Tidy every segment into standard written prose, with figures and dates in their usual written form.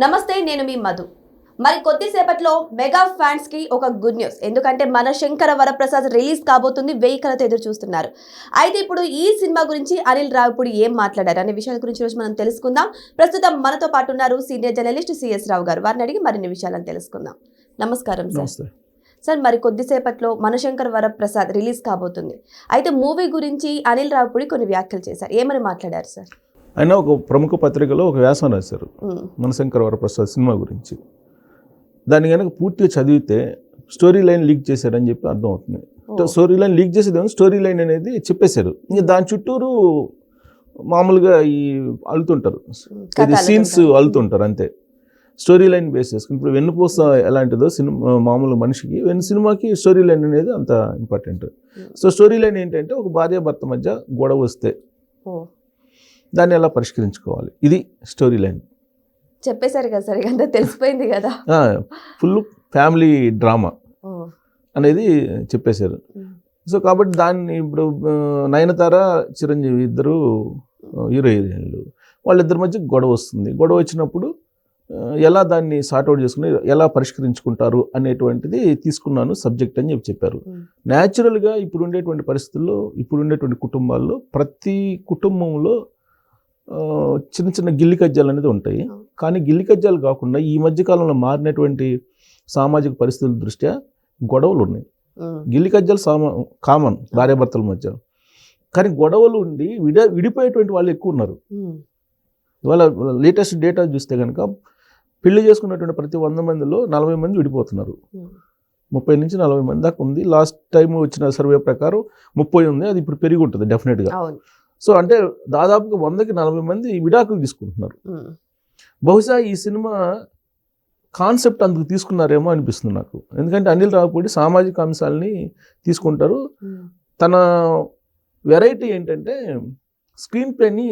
నమస్తే, నేను మీ మధు. మరి కొద్దిసేపట్లో మెగా ఫ్యాన్స్ కి ఒక గుడ్ న్యూస్. ఎందుకంటే మన శంకర వరప్రసాద్ రిలీజ్ కాబోతుంది. 1000 కలతో ఎదురు చూస్తున్నారు. అయితే ఇప్పుడు ఈ సినిమా గురించి అనిల్ రావిపూడి ఏం మాట్లాడారు అనే విషయాల గురించి రోజు మనం తెలుసుకుందాం. ప్రస్తుతం మనతో పాటు ఉన్నారు సీనియర్ జర్నలిస్ట్ సిఎస్ రావు గారు. వారిని అడిగి మరిన్ని విషయాలను తెలుసుకుందాం. నమస్కారం సార్. సార్, మరి కొద్దిసేపట్లో మనశంకర్ వరప్రసాద్ రిలీజ్ కాబోతుంది. అయితే మూవీ గురించి అనిల్ రావిపూడి కొన్ని వ్యాఖ్యలు చేశారు. ఏమని మాట్లాడారు సార్? ఆయన ఒక ప్రముఖ పత్రికలో ఒక వ్యాసం రాశారు మనశంకర్ వరప్రసాద్ సినిమా గురించి. దాన్ని కనుక పూర్తిగా చదివితే స్టోరీ లైన్ లీక్ చేశారని చెప్పి అర్థం అవుతుంది. స్టోరీ లైన్ లీక్ చేసేది స్టోరీ లైన్ అనేది చెప్పేశారు. ఇంకా దాని చుట్టూరు మామూలుగా ఈ అల్లుతుంటారు, సీన్స్ అల్లుతుంటారు అంతే. స్టోరీ లైన్ బేస్ చేసుకుని ఇప్పుడు వెన్నుపూస ఎలాంటిదో సినిమా మామూలు మనిషికి సినిమాకి స్టోరీ లైన్ అనేది అంత ఇంపార్టెంట్. సో స్టోరీ లైన్ ఏంటంటే ఒక భార్య భర్త మధ్య గొడవ వస్తే దాన్ని ఎలా పరిష్కరించుకోవాలి, ఇది స్టోరీ లైన్. చెప్పేశారు కదా సార్, అంతా తెలిసిపోయింది కదా. ఫుల్ ఫ్యామిలీ డ్రామా అనేది చెప్పేశారు. సో కాబట్టి దాన్ని ఇప్పుడు నయనతార చిరంజీవి ఇద్దరు హీరో హీరోయిన్లు, వాళ్ళిద్దరి మధ్య గొడవ వస్తుంది. గొడవ వచ్చినప్పుడు ఎలా దాన్ని సార్ట్అవుట్ చేసుకుని ఎలా పరిష్కరించుకుంటారు అనేటువంటిది తీసుకున్నాను సబ్జెక్ట్ అని చెప్పారు. న్యాచురల్గా ఇప్పుడు ఉండేటువంటి పరిస్థితుల్లో, ఇప్పుడు ఉండేటువంటి కుటుంబాల్లో ప్రతి కుటుంబంలో చిన్న చిన్న గిల్లి కజ్జాలు అనేది ఉంటాయి. కానీ గిల్లి కజ్జాలు కాకుండా ఈ మధ్యకాలంలో మారినటువంటి సామాజిక పరిస్థితుల దృష్ట్యా గొడవలు ఉన్నాయి. గిల్లి కజ్జాలు కామన్ భార్యాభర్తల మధ్య, కానీ గొడవలు ఉండి విడిపోయేటువంటి వాళ్ళు ఎక్కువ ఉన్నారు. ఇవాళ లేటెస్ట్ డేటా చూస్తే కనుక పెళ్లి చేసుకున్నటువంటి ప్రతి 100 మందిలో 40 మంది విడిపోతున్నారు. 30 నుంచి 40 మంది దాకా ఉంది. లాస్ట్ టైం వచ్చిన సర్వే ప్రకారం 30 ఉంది. అది ఇప్పుడు పెరిగి ఉంటుంది డెఫినెట్గా. సో అంటే దాదాపుగా 100కి 40 మంది విడాకులు తీసుకుంటున్నారు. బహుశా ఈ సినిమా కాన్సెప్ట్ అందుకు తీసుకున్నారేమో అనిపిస్తుంది నాకు. ఎందుకంటే అనిల్ రావిపూడి సామాజిక అంశాలని తీసుకుంటారు. తన వెరైటీ ఏంటంటే స్క్రీన్ ప్లేని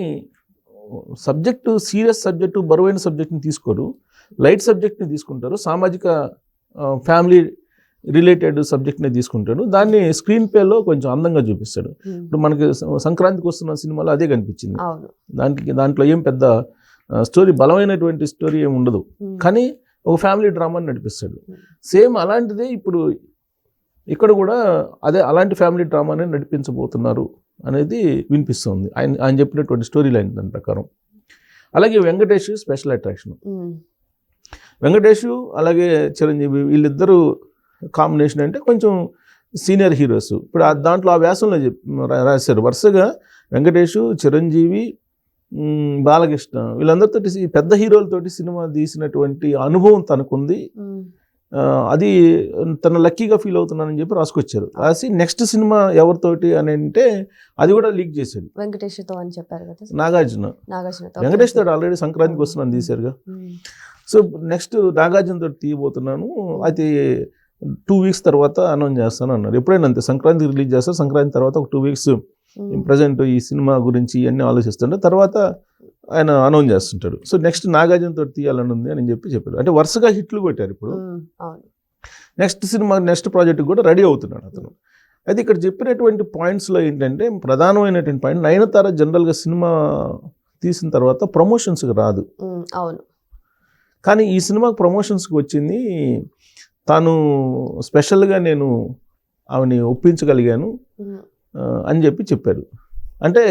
సబ్జెక్టు, సీరియస్ సబ్జెక్టు, బరువైన సబ్జెక్ట్ని తీసుకోరు, లైట్ సబ్జెక్ట్ని తీసుకుంటారు. సామాజిక ఫ్యామిలీ రిలేటెడ్ సబ్జెక్ట్ని తీసుకుంటాడు. దాన్ని స్క్రీన్ ప్లేలో కొంచెం అందంగా చూపిస్తాడు. ఇప్పుడు మనకి సంక్రాంతికి వస్తున్న సినిమాలో అదే కనిపించింది. దాంట్లో ఏం పెద్ద స్టోరీ, బలమైనటువంటి స్టోరీ ఏమి ఉండదు, కానీ ఒక ఫ్యామిలీ డ్రామాని నడిపిస్తాడు. సేమ్ అలాంటిదే ఇప్పుడు ఇక్కడ కూడా అదే అలాంటి ఫ్యామిలీ డ్రామాని నడిపించబోతున్నారు అనేది వినిపిస్తుంది ఆయన చెప్పినటువంటి స్టోరీ లైన్ దాని ప్రకారం. అలాగే వెంకటేష్ స్పెషల్ అట్రాక్షన్. వెంకటేష్ అలాగే చిరంజీవి వీళ్ళిద్దరూ కాంబినేషన్ అంటే కొంచెం సీనియర్ హీరోస్. ఇప్పుడు దాంట్లో ఆ వ్యాసంలో రాశారు వరుసగా వెంకటేష్, చిరంజీవి, బాలకృష్ణ వీళ్ళందరితోటి పెద్ద హీరోలతోటి సినిమా తీసినటువంటి అనుభవం తనకుంది. అది తన లక్కీగా ఫీల్ అవుతున్నానని చెప్పి రాసుకొచ్చారు. రాసి నెక్స్ట్ సినిమా ఎవరితోటి అని అంటే అది కూడా లీక్ చేశాడు. వెంకటేష్తో అని చెప్పారు కదా, నాగార్జున. వెంకటేష్ తోటి ఆల్రెడీ సంక్రాంతికి వస్తున్నాను తీశారుగా. సో నెక్స్ట్ నాగార్జున తోటి తీయబోతున్నాను, అయితే 2 వీక్స్ తర్వాత అనౌన్స్ చేస్తాను అన్నారు. ఎప్పుడైనా అంతే, సంక్రాంతికి రిలీజ్ చేస్తారు. సంక్రాంతి తర్వాత ఒక 2 వీక్స్ ప్రజెంట్ ఈ సినిమా గురించి ఇవన్నీ ఆలోచిస్తుంటే తర్వాత ఆయన అనౌన్స్ చేస్తుంటాడు. సో నెక్స్ట్ నాగార్జున తోటి తీయాలని ఉంది అని చెప్పాడు. అంటే వరుసగా హిట్లు కొట్టారు. ఇప్పుడు నెక్స్ట్ సినిమా, నెక్స్ట్ ప్రాజెక్ట్ కూడా రెడీ అవుతున్నాడు అతను. అయితే ఇక్కడ చెప్పినటువంటి పాయింట్స్లో ఏంటంటే ప్రధానమైనటువంటి పాయింట్, నయనతార జనరల్గా సినిమా తీసిన తర్వాత ప్రమోషన్స్కి రాదు. అవును, కానీ ఈ సినిమాకి ప్రమోషన్స్కి వచ్చింది. తాను స్పెషల్గా నేను ఆమెని ఒప్పించగలిగాను అని చెప్పారు. అంటే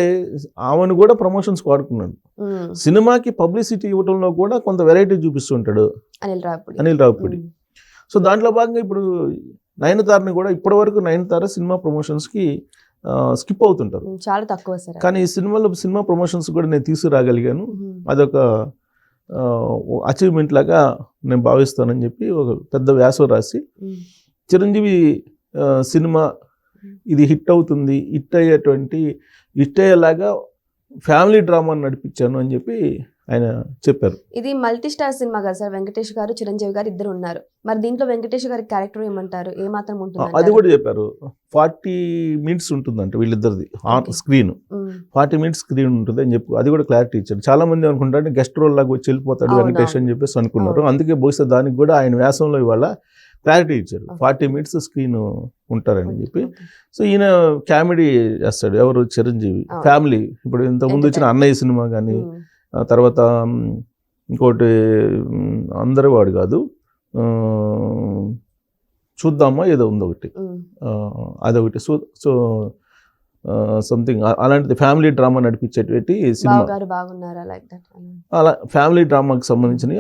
ఆమెను కూడా ప్రమోషన్స్ వాడుకున్నాడు. సినిమాకి పబ్లిసిటీ ఇవ్వడంలో కూడా కొంత వెరైటీ చూపిస్తుంటాడు అనిల్ రావిపూడి. సో దాంట్లో భాగంగా ఇప్పుడు నయనతారని కూడా ఇప్పటివరకు నయనతార సినిమా ప్రమోషన్స్కి స్కిప్ అవుతుంటారు, చాలా తక్కువ. కానీ ఈ సినిమా ప్రమోషన్స్ కూడా నేను తీసుకురాగలిగాను, అదొక అచీవ్మెంట్ లాగా నేను భావిస్తానని చెప్పి ఒక పెద్ద వ్యాసం రాసి, చిరంజీవి సినిమా ఇది హిట్ అవుతుంది, హిట్ అయ్యేలాగా ఫ్యామిలీ డ్రామాని నడిపించాను అని చెప్పి ఆయన చెప్పారు. ఇది మల్టీ స్టార్ సినిమా కదా సార్, వెంకటేష్ గారు చిరంజీవి గారు ఇద్దరు ఉన్నారు. మరి దీంట్లో వెంకటేష్ గారి క్యారెక్టర్ ఏమంటారు, ఏమాత్రం ఉంటుంది? అది కూడా చెప్పారు. 40 minutes ఉంటుందంట వీళ్ళిద్దరిది స్క్రీన్, 40 minutes స్క్రీన్ ఉంటుంది అని చెప్పి అది కూడా క్లారిటీ ఇచ్చారు. చాలా మంది అనుకుంటారు గెస్ట్ రోల్ లాగా వచ్చి వెళ్ళిపోతాడు వెంకటేష్ అని చెప్పేసి అనుకున్నారు. అందుకే బహుశా దానికి కూడా ఆయన వ్యాసంలో ఇవాళ క్లారిటీ ఇచ్చారు, 40 minutes స్క్రీన్ ఉంటారని చెప్పి. సో ఈయన కామెడీ చేస్తాడు, ఎవరు చిరంజీవి ఫ్యామిలీ. ఇప్పుడు ఇంతకుముందు వచ్చిన అన్నయ్య సినిమా కానీ, తర్వాత ఇంకోటి అందరి వాడు కాదు, చూద్దామా ఏదో ఉంది ఒకటి, అదొకటి. సో సంథింగ్ అలాంటిది ఫ్యామిలీ డ్రామా నడిపించేటువంటి సినిమా. అలా ఫ్యామిలీ డ్రామాకి సంబంధించిన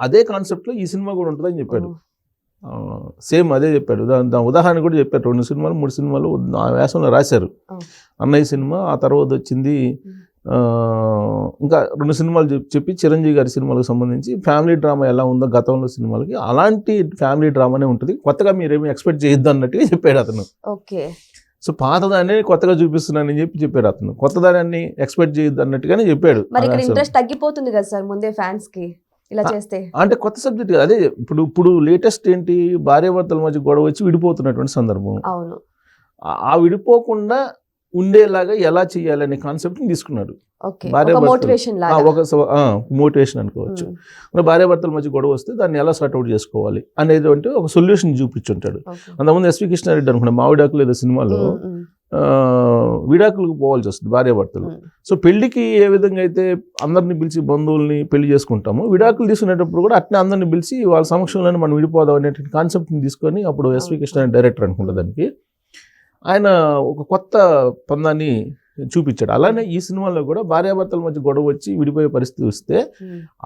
అదే కాన్సెప్ట్లో ఈ సినిమా కూడా ఉంటుందని చెప్పాడు. సేమ్ అదే చెప్పాడు. దాని ఉదాహరణ కూడా చెప్పారు. 2 సినిమాలు 3 సినిమాలు ఆ వ్యాసంలో రాశారు. అన్నయ్య సినిమా, ఆ తర్వాత వచ్చింది ఇంకా 2 సినిమాలు చెప్పి చిరంజీవి గారి సినిమాలకు సంబంధించి ఫ్యామిలీ డ్రామా ఎలా ఉందో గతంలో సినిమాలకి అలాంటి ఫ్యామిలీ డ్రామానే ఉంటుంది, కొత్తగా మీరేమి ఎక్స్పెక్ట్ చేయొద్దు అన్నట్టుగా చెప్పాడు అతను. ఓకే. సో పాతదాన్ని కొత్తగా చూపిస్తున్నానని చెప్పాడు అతను. కొత్తదాన్ని ఎక్స్పెక్ట్ చేయొద్దు అన్నట్టుగానే చెప్పాడు. మరి ఇక్కడ ఇంట్రెస్ట్ తగ్గిపోతుంది కదా సార్ ముందే ఫ్యాన్స్ కి ఇలా చేస్తే. అంటే కొత్త సబ్జెక్ట్ కదా అదే. ఇప్పుడు లేటెస్ట్ ఏంటి, భార్యాభర్తల మధ్య గొడవ వచ్చి విడిపోతున్నటువంటి సందర్భం. అవును. ఆ విడిపోకుండా ఉండేలాగా ఎలా చేయాలనే కాన్సెప్ట్ని తీసుకున్నాడు. మోటివేషన్ అనుకోవచ్చు. భార్యాభర్తల మధ్య గొడవ వస్తే దాన్ని ఎలా సార్ట్అవుట్ చేసుకోవాలి అనేది ఒక సొల్యూషన్ చూపించుంటాడు. అంతకుముందు ఎస్వి కృష్ణారెడ్డి అనుకున్నా మావిడాకులు ఏదో సినిమాలో విడాకులకు పోవాల్సి వస్తుంది భార్యాభర్తలు. సో పెళ్లికి ఏ విధంగా అయితే అందరిని పిలిచి బంధువుల్ని పెళ్లి చేసుకుంటామో, విడాకులు తీసుకునేటప్పుడు కూడా అట్నే అందరిని పిలిచి వాళ్ళ సమక్షంలోనే మనం విడిపోదాం అనేటువంటి కాన్సెప్ట్ని తీసుకొని అప్పుడు ఎస్వి కృష్ణారెడ్డి డైరెక్టర్ అనుకుంటా దానికి ఆయన ఒక కొత్త పందాన్ని చూపించాడు. అలానే ఈ సినిమాలో కూడా భార్యాభర్తల మధ్య గొడవ వచ్చి విడిపోయే పరిస్థితి వస్తే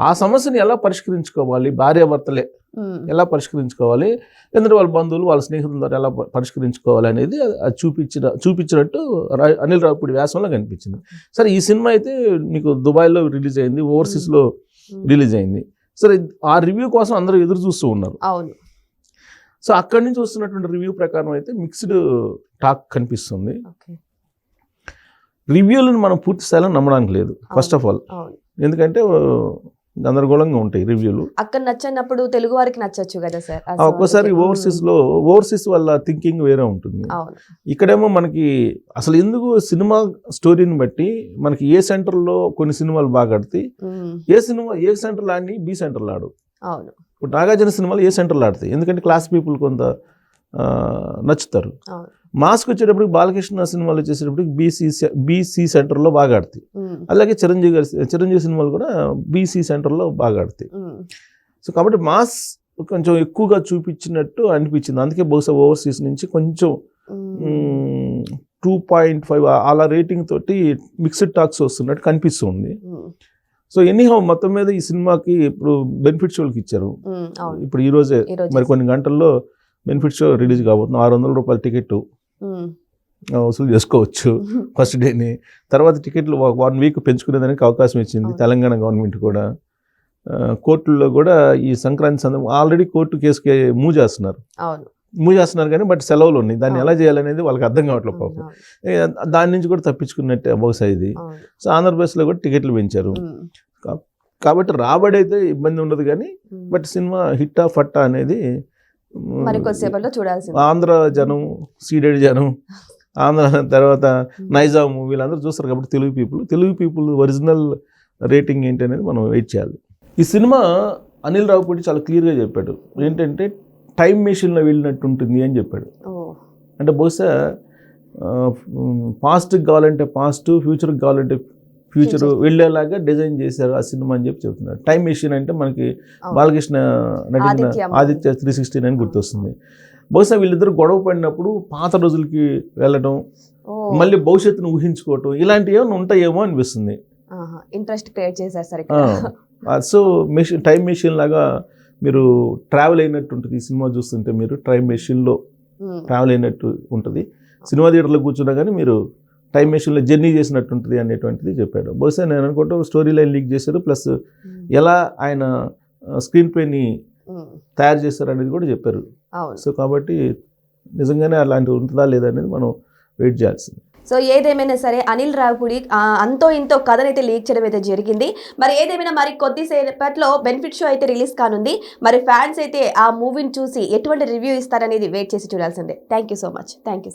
ఆ సమస్యని ఎలా పరిష్కరించుకోవాలి, భార్యాభర్తలే ఎలా పరిష్కరించుకోవాలి, ఎందుకంటే వాళ్ళ బంధువులు వాళ్ళ స్నేహితుల ద్వారా ఎలా పరిష్కరించుకోవాలి అనేది అది చూపించినట్టు అనిల్ రావిపూడి వ్యాసంలో కనిపించింది. సరే ఈ సినిమా అయితే మీకు దుబాయ్లో రిలీజ్ అయింది, ఓవర్సీస్లో రిలీజ్ అయింది. సరే ఆ రివ్యూ కోసం అందరూ ఎదురు చూస్తూ ఉన్నారు. సో అక్కడి నుంచి వస్తున్నటువంటి రివ్యూ ప్రకారం అయితే మిక్స్డ్ టాక్ కనిపిస్తుంది. రివ్యూలను మనం పూర్తి స్థాయిలో నమ్మడానికి లేదు ఫస్ట్ ఆఫ్ ఆల్, ఎందుకంటే గందరగోళంగా ఉంటాయి రివ్యూలు. అక్కడ నచ్చనప్పుడు తెలుగు వారికి నచ్చచ్చు కదా సార్. ఒక్కోసారి ఓవర్సీస్ వల్ల థింకింగ్ వేరే ఉంటుంది. ఇక్కడేమో మనకి అసలు ఎందుకు సినిమా స్టోరీని బట్టి మనకి ఏ సెంటర్లో కొన్ని సినిమాలు బాగా ఆడతాయి, ఏ సెంటర్లో ఆడి బి సెంటర్లో ఆడు. ఇప్పుడు నాగార్జున సినిమాలు ఏ సెంటర్లో ఆడతాయి, ఎందుకంటే క్లాస్ పీపుల్ కొంత నచ్చుతారు. మాస్క్ వచ్చేటప్పటికి బాలకృష్ణ సినిమాలు వచ్చేసేటప్పటికి బీసీ సెంటర్లో బాగా ఆడతాయి. అలాగే చిరంజీవి సినిమాలు కూడా బీసీ సెంటర్లో బాగా ఆడతాయి. సో కాబట్టి మాస్ కొంచెం ఎక్కువగా చూపించినట్టు అనిపించింది. అందుకే బహుశా ఓవర్సీస్ నుంచి కొంచెం 2.5 అలా రేటింగ్ తోటి మిక్స్డ్ టాక్స్ వస్తున్నట్టు కనిపిస్తుంది. సో ఎనీహౌ మొత్తం మీద ఈ సినిమాకి ఇప్పుడు బెనిఫిట్ షోలకి ఇచ్చారు. ఇప్పుడు ఈ రోజే మరి కొన్ని గంటల్లో బెనిఫిట్ షో రిలీజ్ కాబోతుంది. 600 రూపాయల టికెట్ వసూలు చేసుకోవచ్చు ఫస్ట్ డేని. తర్వాత టికెట్లు 1 వీక్ పెంచుకునేదానికి అవకాశం ఇచ్చింది తెలంగాణ గవర్నమెంట్ కూడా. కోర్టుల్లో కూడా ఈ సంక్రాంతి సందర్భం ఆల్రెడీ కోర్టు కేసుకి మూవ్ చేస్తున్నారు కానీ బట్ సెలవులు ఉన్నాయి. దాన్ని ఎలా చేయాలనేది వాళ్ళకి అర్థం కావట్లేదు పాపం. దాని నుంచి కూడా తప్పించుకున్నట్టే బహుశా ఇది. సో ఆంధ్రప్రదేశ్లో కూడా టికెట్లు పెంచారు కాబట్టి రాబడి అయితే ఇబ్బంది ఉండదు కానీ బట్ సినిమా హిట్టా ఫట్టా అనేది ఆంధ్ర జనం, సీడెడ్ జనం, ఆంధ్ర తర్వాత నైజాం వీళ్ళందరూ చూస్తారు కాబట్టి తెలుగు పీపుల్ ఒరిజినల్ రేటింగ్ ఏంటి అనేది మనం వెయిట్ చేయాలి. ఈ సినిమా అనిల్ రావిపూడి చాలా క్లియర్గా చెప్పాడు. ఏంటంటే టైం మెషిన్లో వెళ్ళినట్టు ఉంటుంది అని చెప్పాడు. అంటే బహుశా పాస్ట్కి కావాలంటే పాస్ట్, ఫ్యూచర్కి కావాలంటే ఫ్యూచర్ వెళ్ళేలాగా డిజైన్ చేశారు ఆ సినిమా అని చెప్తున్నాడు. టైం మెషిన్ అంటే మనకి బాలకృష్ణ నటించిన ఆదిత్య 369 గుర్తొస్తుంది. బహుశా వీళ్ళిద్దరు గొడవ పడినప్పుడు పాత రోజులకి వెళ్ళడం, మళ్ళీ భవిష్యత్తును ఊహించుకోవటం ఇలాంటివి ఏమైనా ఉంటాయేమో అనిపిస్తుంది. ఇంట్రెస్ట్ క్రియేట్ చేశారు సార్. సో టైం మెషిన్ లాగా మీరు ట్రావెల్ అయినట్టు ఉంటుంది. ఈ సినిమా చూస్తుంటే మీరు టైం మెషిన్లో ట్రావెల్ అయినట్టు ఉంటుంది. సినిమా థియేటర్లో కూర్చున్నా కానీ మీరు టైం మెషిన్లో జర్నీ చేసినట్టు ఉంటుంది అనేటువంటిది చెప్పాడు. బహుశా నేను అనుకుంటా స్టోరీ లైన్ లీక్ చేశారు, ప్లస్ ఎలా ఆయన స్క్రీన్ ప్లేని తయారు చేస్తారు అనేది కూడా చెప్పారు. సో కాబట్టి నిజంగానే అలాంటివి ఉంటుందా లేదా అనేది మనం వెయిట్ చేయాల్సింది. సో ఏదేమైనా సరే అనిల్ రావిపూడి అంతో ఇంతో కథనైతే లీక్ చేయడం అయితే జరిగింది. మరి ఏదేమైనా మరి కొద్దిసేపట్లో బెనిఫిట్ షో అయితే రిలీజ్ కానుంది. మరి ఫ్యాన్స్ అయితే ఆ మూవీని చూసి ఎటువంటి రివ్యూ ఇస్తారనేది వెయిట్ చేసి చూడాల్సిందే. Thank you so much. Thank you.